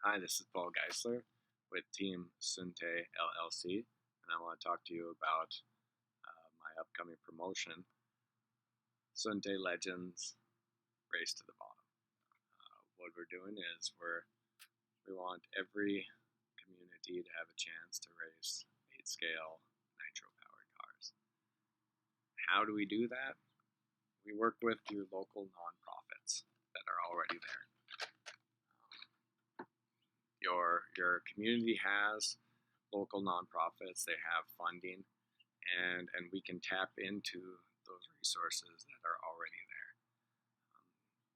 Hi, this is Paul Geisler with Team Suhtai LLC, and I want to talk to you about my upcoming promotion, Suhtai Legends Race to the Bottom. What we're doing is we want every community to have a chance to race 8-scale nitro-powered cars. How do we do that? We work with your local nonprofits that are already there. Your community has local nonprofits, they have funding, and we can tap into those resources that are already there.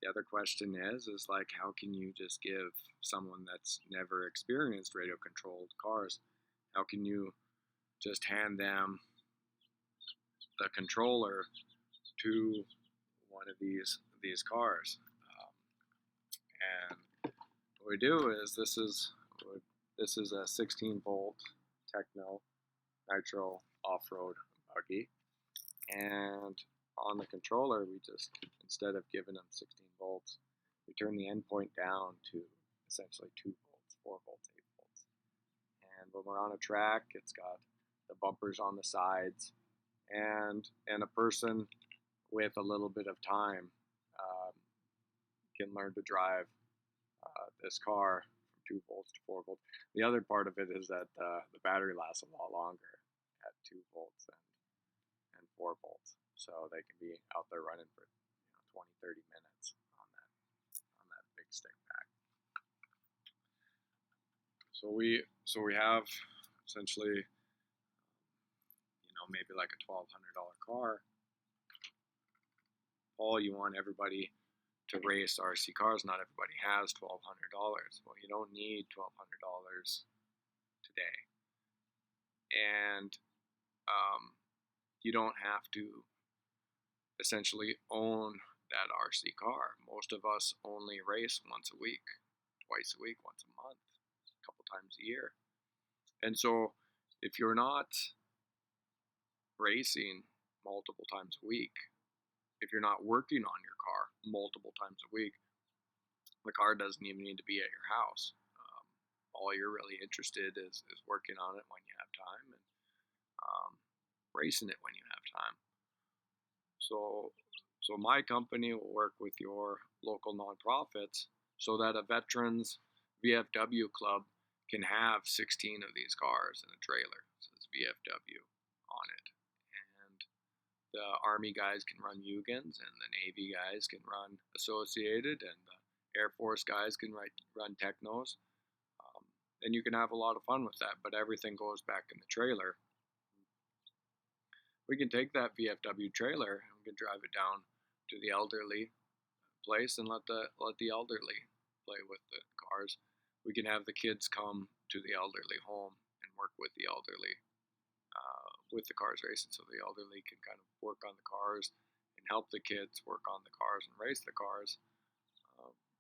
The other question is like, how can you just give someone that's never experienced radio controlled cars, how can you just hand them the controller to one of these cars? And what we do is this is a 16-volt Techno Nitro off-road buggy, and on the controller we just, instead of giving them 16 volts, we turn the endpoint down to essentially 2 volts, 4 volts, 8 volts. And when we're on a track, it's got the bumpers on the sides, and a person with a little bit of time can learn to drive this car from 2 volts to 4 volts. The other part of it is that the battery lasts a lot longer at 2 volts and 4 volts, so they can be out there running for 20-30 minutes on that big stick pack. So we have essentially maybe like a $1,200 car. Paul, you want everybody to race RC cars. Not everybody has $1,200. Well, you don't need $1,200 today, and you don't have to essentially own that RC car. Most of us only race once a week, twice a week, once a month, a couple times a year. And so if you're not racing multiple times a week, if you're not working on your car multiple times a week, the car doesn't even need to be at your house. All you're really interested is working on it when you have time, and racing it when you have time. So my company will work with your local nonprofits so that a veterans VFW club can have 16 of these cars in a trailer. So it's VFW on it. The Army guys can run Hugins, and the Navy guys can run Associated, and the Air Force guys can run Technos. And you can have a lot of fun with that, but everything goes back in the trailer. We can take that VFW trailer and we can drive it down to the elderly place and let the elderly play with the cars. We can have the kids come to the elderly home and work with the elderly with the cars racing, so the elderly can kind of work on the cars and help the kids work on the cars and race the cars.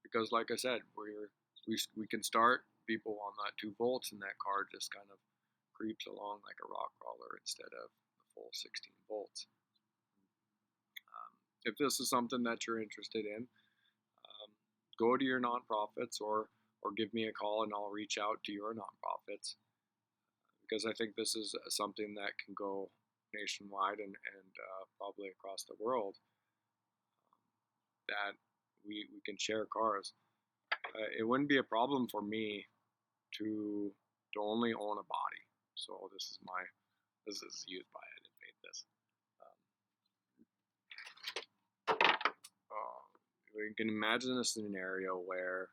Because like I said, we can start people on that 2 volts, and that car just kind of creeps along like a rock crawler instead of the full 16 volts. If this is something that you're interested in, go to your nonprofits or give me a call and I'll reach out to your nonprofits, because I think this is something that can go nationwide and probably across the world, that we can share cars. It wouldn't be a problem for me to only own a body. So this is used by, I didn't paint this. You can imagine a scenario where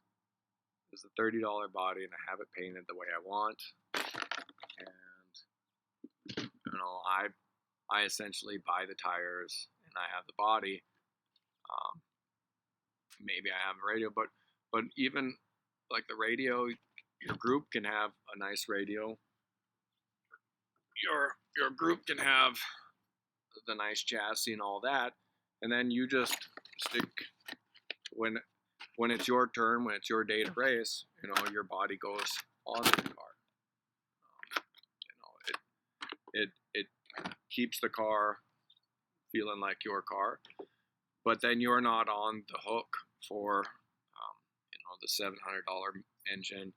there's a $30 body and I have it painted the way I want, and I essentially buy the tires and I have the body. Maybe I have a radio, but even like the radio, your group can have a nice radio. Your group can have the nice chassis and all that, and then you just stick when it's your turn, when it's your day to race, your body goes on the car. It keeps the car feeling like your car, but then you're not on the hook for the $700 engine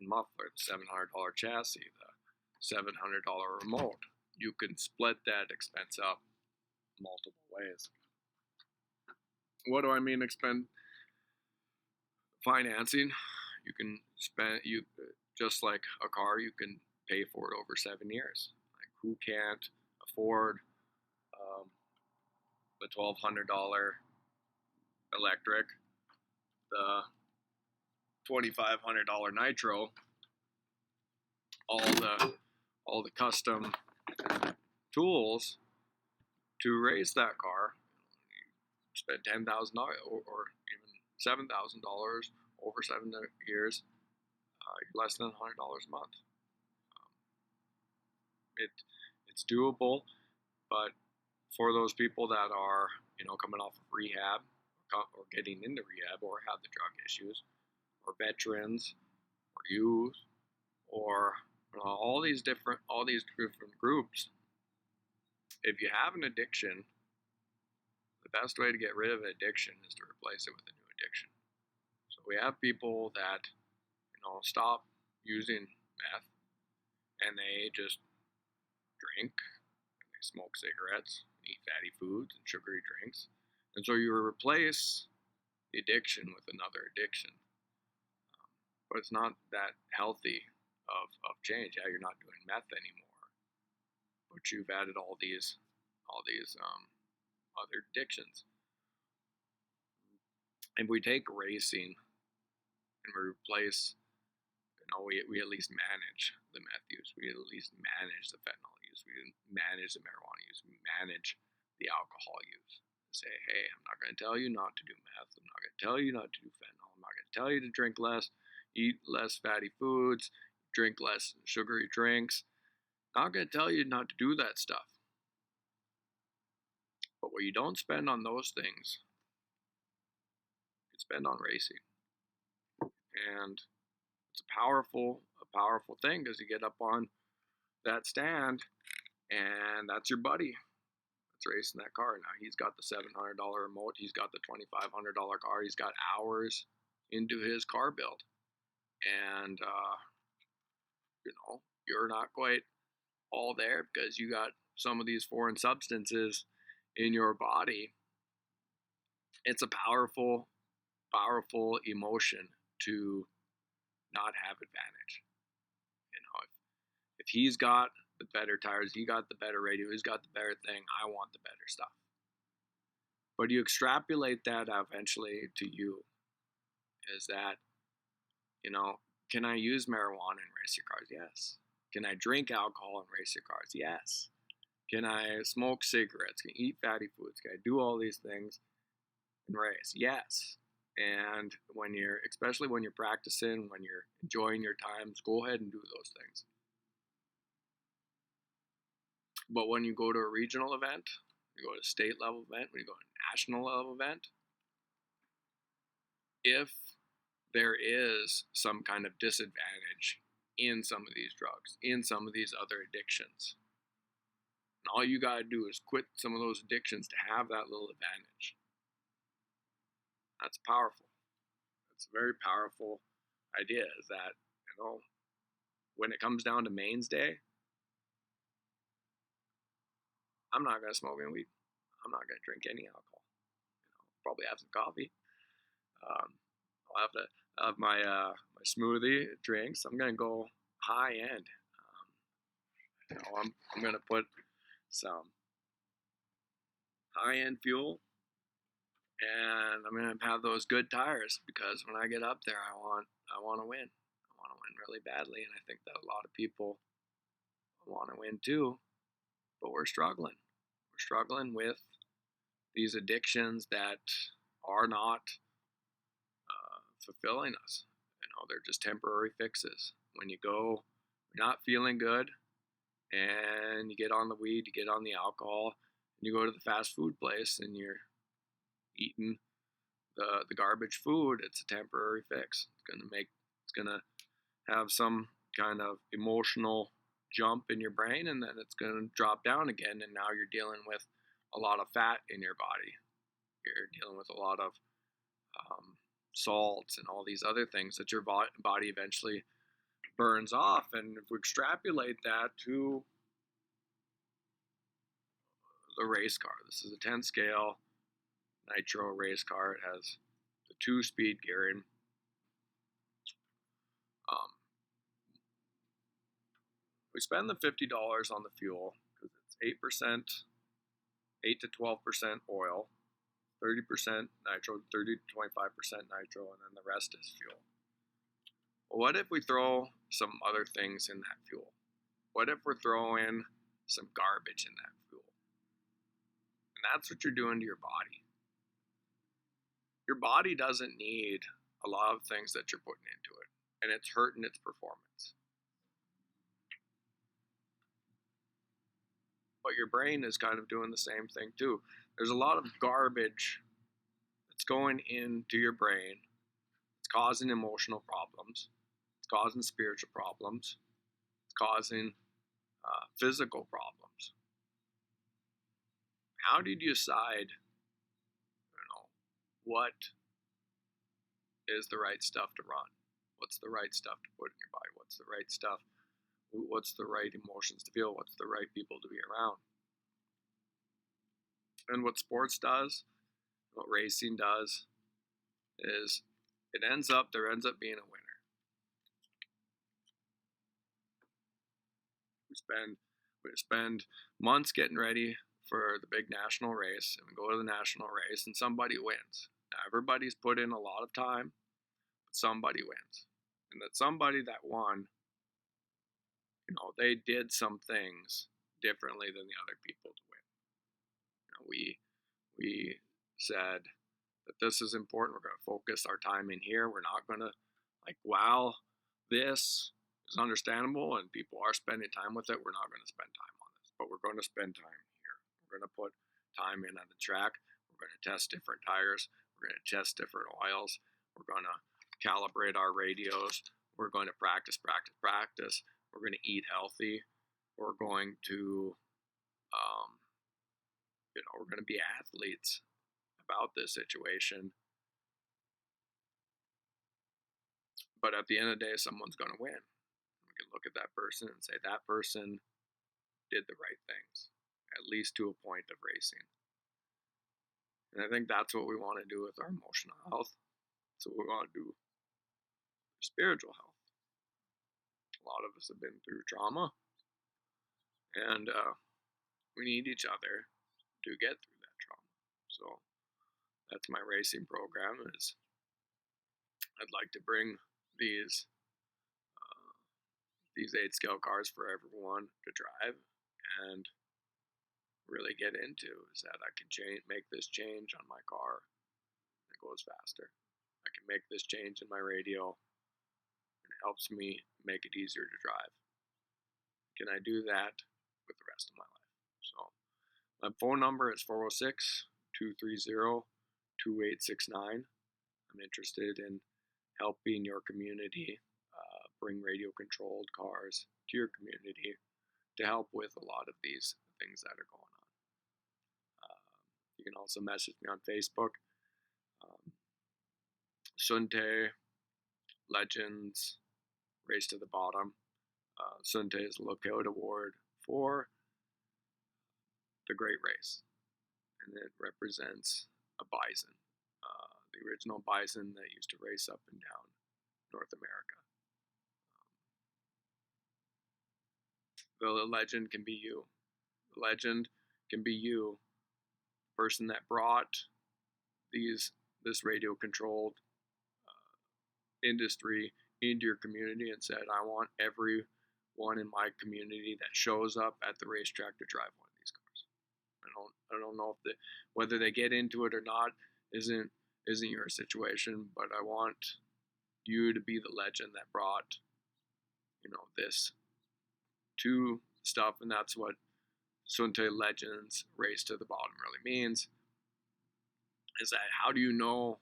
and muffler, the $700 chassis, the $700 remote. You can split that expense up multiple ways. What do I mean expend financing? You can spend just like a car, you can pay for it over 7 years. Like who can't afford the $1,200 electric, the $2,500 nitro, all the custom tools to race that car? You spend $10,000 or even $7,000 over 7 years. You're less than $100 a month. It's doable, but for those people that are coming off of rehab or getting into rehab or have the drug issues, or veterans, or youth, or all these different groups, if you have an addiction, the best way to get rid of an addiction is to replace it with a new addiction. So we have people that stop using meth and they just drink and they smoke cigarettes and eat fatty foods and sugary drinks, and so you replace the addiction with another addiction. But it's not that healthy of change. Yeah, you're not doing meth anymore, but you've added all these other addictions. If we take racing and we replace, we at least manage the meth use. We at least manage the fentanyl use. We manage the marijuana use. We manage the alcohol use. Say, hey, I'm not going to tell you not to do meth. I'm not going to tell you not to do fentanyl. I'm not going to tell you to drink less, eat less fatty foods, drink less sugary drinks. I'm not going to tell you not to do that stuff. But what you don't spend on those things, you spend on racing. And it's a powerful thing, because you get up on that stand and that's your buddy that's racing that car. Now he's got the $700 remote, he's got the $2,500 car, he's got hours into his car build, and you're not quite all there because you got some of these foreign substances in your body. It's a powerful emotion to not have advantage. If he's got the better tires, he got the better radio, he's got the better thing, I want the better stuff. But you extrapolate that eventually to you, is that, can I use marijuana and race your cars? Yes. Can I drink alcohol and race your cars? Yes. Can I smoke cigarettes? Can I eat fatty foods? Can I do all these things and race? Yes. And especially when you're practicing, when you're enjoying your times, go ahead and do those things. But when you go to a regional event, you go to a state level event, when you go to a national level event, if there is some kind of disadvantage in some of these drugs, in some of these other addictions, and all you got to do is quit some of those addictions to have that little advantage. That's powerful. That's a very powerful idea, is that, when it comes down to Maine's Day, I'm not going to smoke any weed. I'm not going to drink any alcohol. Probably have some coffee. I'll have to have my smoothie drinks. I'm going to go high end. I'm going to put some high end fuel, and I'm going to have those good tires, because when I get up there, I want to win. I want to win really badly, and I think that a lot of people want to win too, but we're struggling. We're struggling with these addictions that are not fulfilling us. They're just temporary fixes. When you're not feeling good, and you get on the weed, you get on the alcohol, and you go to the fast food place and you're eating the garbage food, it's a temporary fix. It's gonna have some kind of emotional jump in your brain, and then it's gonna drop down again, and now you're dealing with a lot of fat in your body. You're dealing with a lot of salts and all these other things that your body eventually burns off. And if we extrapolate that to the race car, this is a 10 scale nitro race car. It has the 2-speed gearing. We spend the $50 on the fuel because it's 8%, 8 to 12% oil, 30% nitro, 30 to 25% nitro, and then the rest is fuel. Well, what if we throw some other things in that fuel? What if we're throwing some garbage in that fuel? And that's what you're doing to your body. Your body doesn't need a lot of things that you're putting into it, and it's hurting its performance. But your brain is kind of doing the same thing too. There's a lot of garbage that's going into your brain. It's causing emotional problems. It's causing spiritual problems. It's causing physical problems. How do you decide, what is the right stuff to run? What's the right stuff to put in your body? What's the right stuff? What's the right emotions to feel? What's the right people to be around? And what sports does, what racing does, is there ends up being a winner. We spend months getting ready for the big national race, and we go to the national race, and somebody wins. Now, everybody's put in a lot of time, but somebody wins. And that somebody that won, they did some things differently than the other people to win. We said that this is important. We're going to focus our time in here. We're not going to, while this is understandable and people are spending time with it, we're not going to spend time on this, but we're going to spend time here. We're going to put time in on the track. We're going to test different tires. We're going to test different oils. We're going to calibrate our radios. We're going to practice. We're going to eat healthy. We're going to, we're going to be athletes about this situation. But at the end of the day, someone's going to win. We can look at that person and say that person did the right things, at least to a point of racing. And I think that's what we want to do with our emotional health. That's what we want to do with spiritual health. A lot of us have been through trauma, and we need each other to get through that trauma. So that's my racing program. Is I'd like to bring these 8-scale cars for everyone to drive and really get into, is that I can make this change on my car and it goes faster. I can make this change in my radio and it helps me make it easier to drive. Can I do that with the rest of my life? So my phone number is 406-230-2869. I'm interested in helping your community bring radio-controlled cars to your community to help with a lot of these things that are going on. You can also message me on Facebook. Suhtai Legends Race to the Bottom. Suhtai is a Lookout Award for the Great Race, and it represents a bison, the original bison that used to race up and down North America. The legend can be you. The legend can be you, the person that brought this radio-controlled industry into your community and said, I want everyone in my community that shows up at the racetrack to drive one of these cars. I don't know if whether they get into it or not isn't your situation, but I want you to be the legend that brought this to stuff, and that's what Suhtai Legends Race to the Bottom really means. Is that how do you know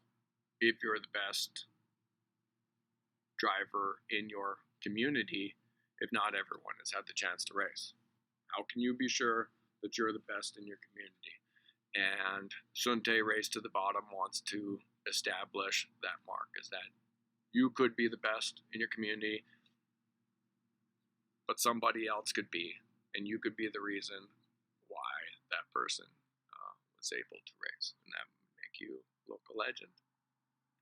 if you're the best driver in your community if not everyone has had the chance to race? How can you be sure that you're the best in your community? And Suhtai Race to the Bottom wants to establish that mark, is that you could be the best in your community. but somebody else could be, and you could be the reason why that person was able to race, and that would make you a local legend.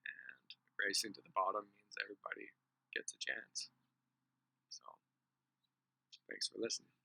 And racing to the bottom means everybody gets a chance. So, thanks for listening.